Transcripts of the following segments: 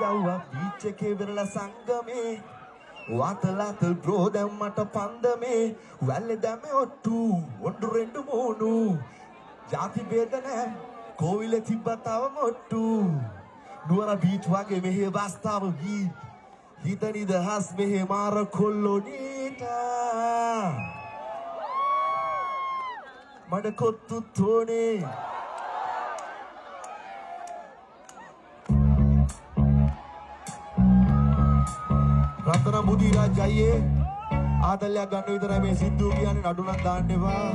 යව්වා beach එකේ වෙරළ සංගමේ වාතලාතල් bro දැන් මට පන්දමේ වැල්ලේ දැම්මේ ඔට්ටු ඔඩු රෙන්ඩු මෝනු ජාති බේද නැහැ කෝවිලේ තිබ්බා තව මොට්ටු නුවර බීච් වගේ මෙහෙ වස්තාව ගීත් හිත නිදහස් මෙහෙ මාර කොල්ලොනීටා මඩ කොත්තු තෝනේ රතන මුදිරාජ් අයියේ ආදල්යක් ගන්න විතරයි මේ සිද්ධු කියන්නේ නඩුණක් දාන්න එපා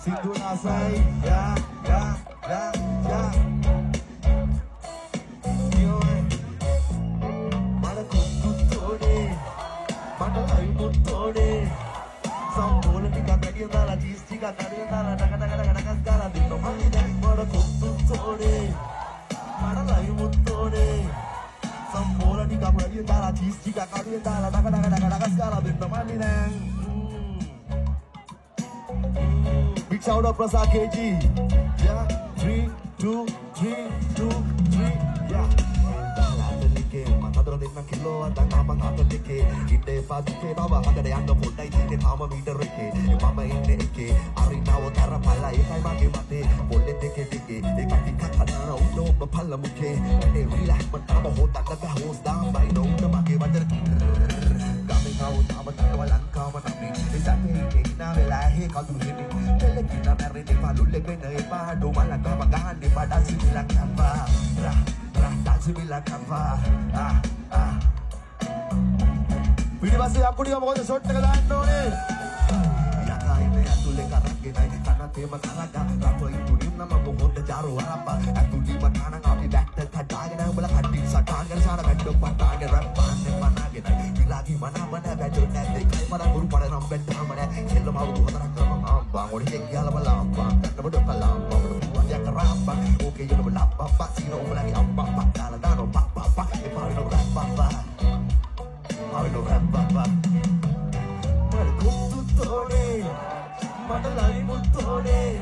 සිද්ධු නාසයි යා මඩ කොත්තු තෝනේ මඩ අයිමු තෝනේ සම්බෝල ටිකක් වැඩිය දාලා චීස් ටිකක් අඩිය දාලා ඩකස් ගාලා දෙන්න මල්ලි දැන් මඩ කොත්තු තෝනේ මඩ අයිමු තෝනේ සම්බෝල ටිකක් වැඩිය දාලා චීස් ටිකක් අඩිය දාලා ඩකස් ගාලා දෙන්න මල්ලි දැන් big shout out Prasad KG yeah 3 2 3 2 3 yeah මතර දෙන්න කිලෝ අතන් අපන් අතලකේ ඉන්නේ පාදිකේ තව හදට යන්න පොඩ්ඩයි තියෙන්නේ තාම මීටර එකේ මම ඉන්නේ එකේ අරිනව කරපලා ඒකයි මගේ මතේ පොඩ්ඩේ දෙකේ එකක් ටිකක් හදන උඩෝම පල්ලමුකේ ඒ රිලැක්ස් මතම හොදන්න බෑ හොස් දාම් බයි නෝන මගේ වදර ගමේ කවුද තාම තව ලංකාව නමේ ඒ සැපේ ඉන්න වෙලා හේ කඳුළු හෙන්නේ දෙලකින මැරෙන්නේ පාලුල්ලේ වෙන එපා ඩොමලක් ගම ගහන්නේ පඩසි විලක් නම්බා Dansi bila kava පිටිපස්සේ අකුඩිය මොකද ෂොට් එක දාන්න ඕනේ යකයිනේ අතුලේ කරන්නේ නයි කනතේම කරගා රපොයි තුනින් නම මොහොත ජාරු වරප්පා අතුලිම තාන අපි බැක්ට කඩාගෙන උඹලා කඩින් සටාගෙන සාර බැට්ටෝ පටාගෙන රැප් පාන්නේ මනාගෙන විලාගි මනමන බැටෝ නැත්තේ කයි මර ගුරු පරනම් බැට්ටම නැ කෙල්ලම අවුරු හතරක් කරම ආම්බා ඔඩි එක් ගාලා බලාම්බා කන්න බඩ කලාම්බා වදියා කරාම්බා ඕකේ යන බලාප්පා සීනෝ උඹලාගේ අම්බා පක්කාලා දානෝ පප්පා ඒ පාරිනෝ රැප් පප්පා පාරිනෝ රැප් පප්පා මඩ කුතු තෝනේ මඩ ලයි මුතෝනේ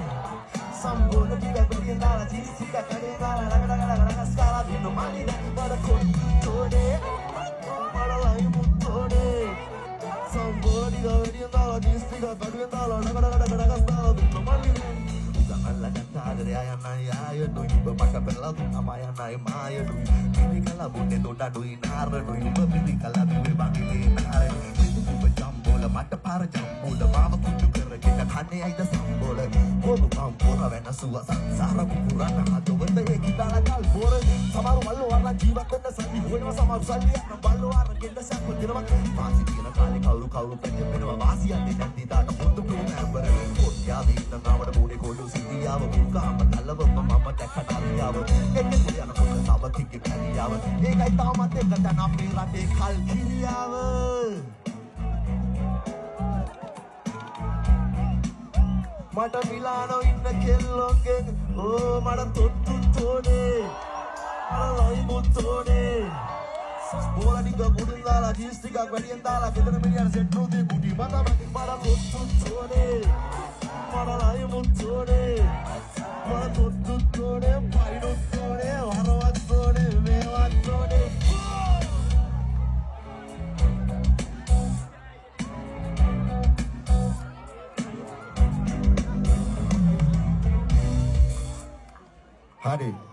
සම්බෝල ටික බෙරියෙන් දාලා චීස් ටික කඩේ දාලා ඩකස් ගාලා දිනු මල්ලි මඩ කුතු තෝනේ මඩ ලයි මුතෝනේ සම්බෝල ටික බෙරියෙන් දාලා චීස් ටික කඩේ දාලා ඩකස් ගාලා දිනු මල්ලි Janganlah kata dari ayah naya doi ibu pakai pelatu sama ayah naya maya doi ini kalau bude doda doi nara doi ibu bini kalau doi bagi nara itu ibu jambola mata para jambola mama kudu kerja kita kane aida sambola kodu kampura wena suwa sansara kukurana hatu benda kita nakal bore samaru mallu warna jiwa kena sandi hoina samaru sandi na ballu warna kena sakku dirama pasi kena kali kauru penye penwa wasi ande nanti dana pondu member ya dinna namada bude kodu සිදියාව මුකාම තලව මම දැකනාරියාව එන්නේ යන කොට තව කිකි කරියාව ඒකයි තාමත් එක තන අපේ රටේ කල් කිරියාව මට මිලානෝ ඉන්න කෙල්ලොන්ගෙන් ඕ මට තොට්ටු තෝනේ මට ලයි මුතෝනේ බෝලා ටික කුඩින් දාලා ජීස් ටිකක් වැඩියෙන් දාලා ගෙදර මිනිහට සෙට් රුදී කුඩි මට තොට්ටු තෝනේ Maralai muntone, matututone, painutone, warawatone, mewatone. Hari.